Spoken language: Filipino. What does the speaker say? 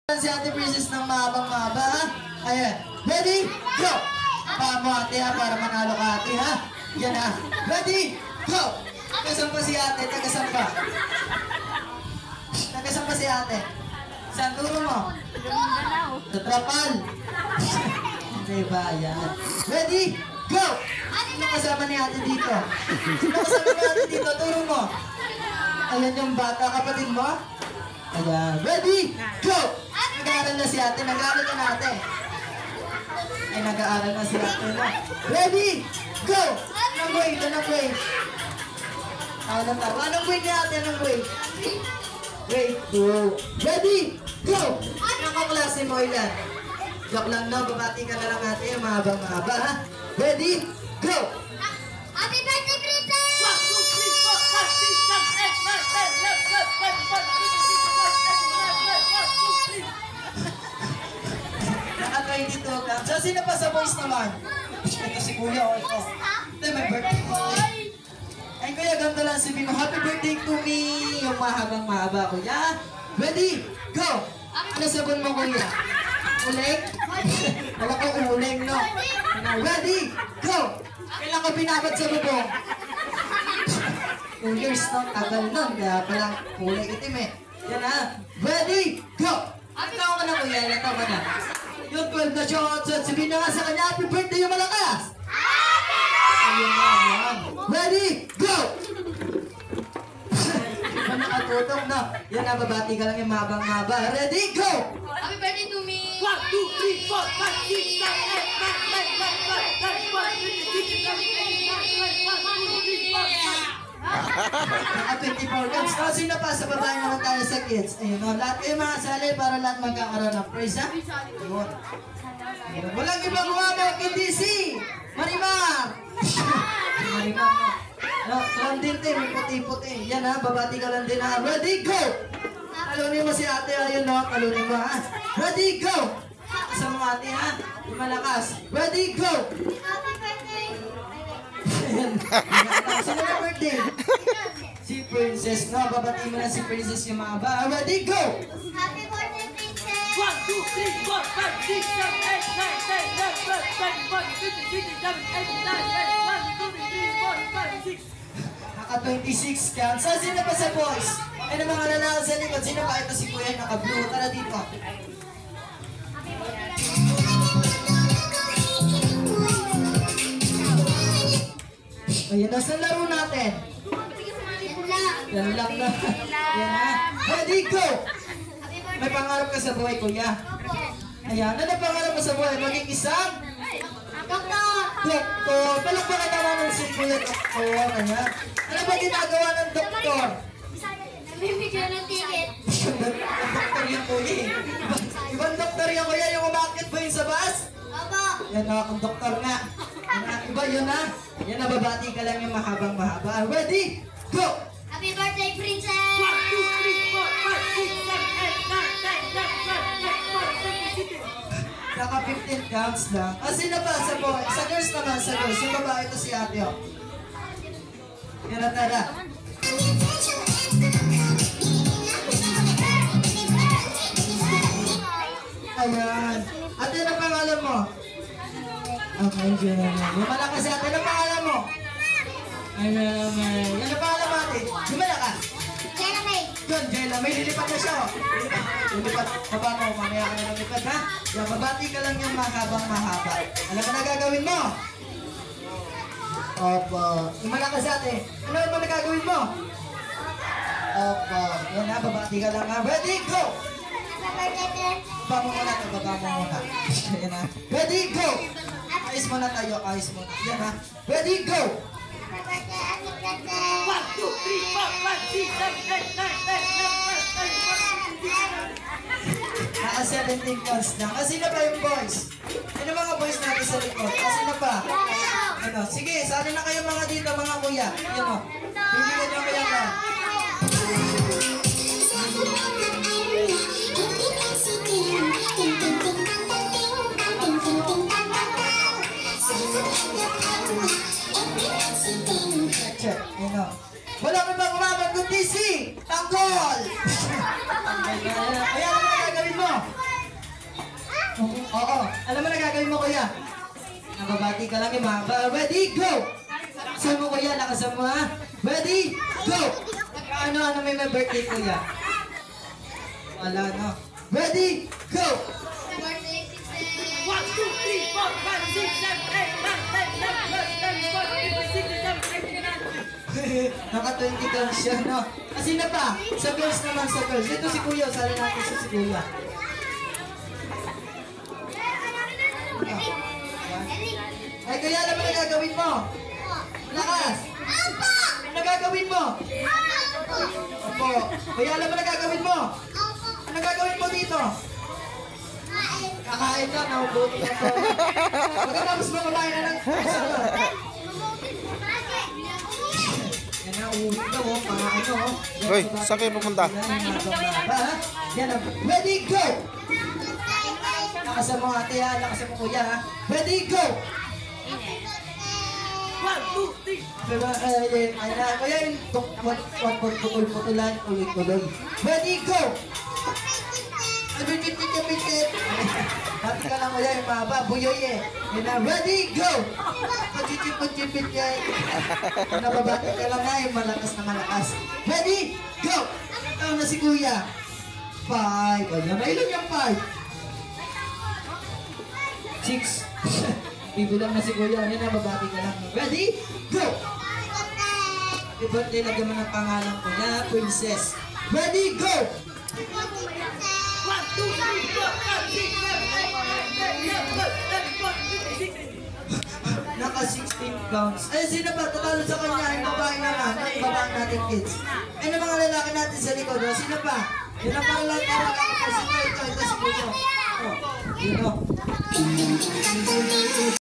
Si Ate Princess ng mahabang-mahaba, ha? Ayan. Ready? Go! Paa mo, ate, ha? Para manalo ka, ate, ha? Yan, ha? Ready? Go! Tagasan pa si ate, tagasan pa. Tagasan pa si ate. Saan turo mo? Sa trapal. Hindi ba, yan. Ready? Go! Sino kasama ni ate dito? Sino kasama ni ate dito? Turo mo. Ayan yung bata, kapatid mo. Ayan. Ready? Go! Nag-aaral na si ate. Nag-aaral na ate. Ay, nag-aaral na si ate na. Ready? Go! Anong way? Anong way? Anong tao? Anong way ni ate? Anong way? Wait, go. Ready? Go! Anong kaklase mo ilan? Joke lang no. Babati ka na lang ate. Mahabang-mahaba, ha? Ready? Go! Happy birthday, Princess! 1, 2, 3, 4, 5, 6, 7, 8, 9, 10, 11, 12, 13, 14, 15, 16, 17, 18, 19, 20. Naka-22 ka. So, sino pa sa boys naman? Ito si Kuya o ito. Ito, may birthday ko. Ay, Kuya, ganito lang si Bino. Happy birthday to me! Yung mahabang-mahaba, Kuya. Ready? Go! Ano sabon mo, Kuya? Uling? Wala ko uling, no? Ready? Go! Kailan ka binabad sa bubong? 2 years, no? Tagal nun. Kaya palang kulay itim, eh. Yan, ha? Ready? Go! Ang tao ka na, Kuya. Ilan tao ka na? Yung 12 na shots at sabihin na nga sa kanya, happy birthday yung malakas! Ayun na, yan. Ready? Go! Iba nakatutok na. Yan na, babati ka lang yung mahabang-mahaba. Ready? Go! Happy birthday to me! 1, 2, 3, 4, 5, 6, 7, 8, 9, 10, 11, 12, 13, 14, 15, 16, 17, 18, 19, 20, 21, 22, 23, 24, 25. Naka-24 counts. So, sino pa sa babae naman tayo sa kids? Ayun, no? Lahat kayo mga sali para lahat magkakaroon ng praise, ha? Ayun. Walang ibang umamay, kundi si Marimar! Marimar, no? No, lang din, may puti-puti. Yan, ha? Babati ka lang din, ha? Ready, go! Talunin mo si ate, ayun, no? Talunin mo, ha? Ready, go! Sa mga ate, ha? Yung malakas. Ready, go! Happy birthday! Ayan. Sino na birthday? Si Princess, no? Babati mo na si Princess yung mga ba. Ready, go! Happy birthday, Princess! 1, 2, 3, 4, 5, 6, 7, 8, 9, 10, 11, 12, 13, 14, 15, 16, 17, 18, 19, 20, 21, 22, 23, 24, 25, 26. Naka-26 counts. So, sino pa sa boys? Ano mga nanalo sa likod? Sino pa? Ito si Kuya, naka-blue. Tara dito. Ayan, nasa laro natin. Yan lang na. Yan ha. Ready, go! May pangarap ka sa buhay, Kuya. Ayan, ano pangarap mo sa buhay? Maging isang? Doktor! Doktor. Palakpakan naman ng si Kuya Doktor. Ayan. Ano ba ginagawa ng doktor? Namimigyan ng ticket. Doktor yan, Kuya. Ibang doktor yan, Kuya. Yung umakit ba yun sa bus? Opo! Yan na akong doktor nga. Iba yun ha. Yan, nababati ka lang yung mahabang-mahaba. Ready? Go! Happy birthday, Princess! 1, 2, 3, 4, 5, 6, 7, 8, 9, 10, 11, 12, 13, 14, 15. Naka-15 counts lang. Ah, sino pa? Sa boy? Sa girls naman, sa girls. Yung babae ito si ate, oh. Yan na, tara. Ayan. Ate, ano pangalan mo? Okay, Jenna. Yung malakas si ate, ano pangalan mo? Ayan, ano pangalan mo, ate? Yung malakas? Jenna May! Yun, Jenna, may lilipat na siya, oh. Lilipat, baba mo, mamaya ka na lilipat, ha? Yan, babati ka lang yung mahabang-mahaba. Alam mo na gagawin mo? Opo. Yung malakas ate, ano ba na gagawin mo? Opo. Yan ha, babati ka lang, ha? Ready, go! Happy birthday! Baba mo muna, baba mo muna. Yan ha. Ready, go! Ayos muna tayo, ayos muna. Yan ha. Ready, go! Happy birthday! Happy birthday! 1, 2, 3, 4, 5, 6, 7, 8, 9, 10, 11, 12, 13, 14, 15. Naka 17 points lang. Kasi na ba yung boys? Ano mga boys natin sa likod? Kasi na ba? Ano? Sige, sali na kayo mga dito, mga kuya. Yan o. Bibigyan nyo kaya ka. Check. Yan o. Wala mo bang umabag kundi si Tanggol! Ayan, ano gagawin mo? gagawin mo, kuya? Nababati ka lang yung mga. Ready, go! Lakasan mo, kuya. Lakasan mo, ha? Ready, go! Ano may birthday, kuya? Wala, no? Ready, go! 1, 2, 3, 4, 5, 6, 7, 8, 9, 10, 11, 12, 13, 14, 15, 16, 17, 18, 19, 20. Naka-20 ka siya, no? Kasi na pa, sa girls naman, sa girls. Ito si kuya, sali natin siya si kuya. Ay, kuya, alam mo na gagawin mo? Lakas! Ano gagawin mo? Opo. Kuya, alam mo na gagawin mo? Ano gagawin mo dito? Kakain ka, nahubuti ka to. Pagkatapos mo kumain na lang. Yan na, uuwi ka mo. Para ano, Hoy, saan kayo pupunta? Yan na. Ready, go! Lakasan mo ate ha, lakasan mo kuya ha. Ready, go! 1, 2, 3. Diba, ay na, kuya yung putol-putulan, tuloy-tuloy. Ready, go! Abit-bit-bit-bit-bit. Pati ka lang kuya, yung mahaba, buyoy eh. Yan na, ready, go! Pag-chip-chip-chip-chip. Nababati ka lang nga, yung malakas na malakas. Ready, go! Ito na si kuya. 5. Ayan, mailan yung 5? 6. Bibilang na si kuya. Yan na, babati ka lang. Ready, go! Happy birthday, lagyan mo ng pangalan ko na, Princess. Ready, go! 1, 2, 3, 4, 5, 6, 7, 8, 9, 10, 11, 12, 13, 14, 15, 16. Naka 16 pounds. Ay, sino ba? Tatalo sa kanya. Yung babae naman. Yung babae natin kids. Ay, yung mga lalaki natin sa likod. O, sino pa? Yun ang mga lalaki natin. Ito si kuya. Ito si kuya. O, yun o.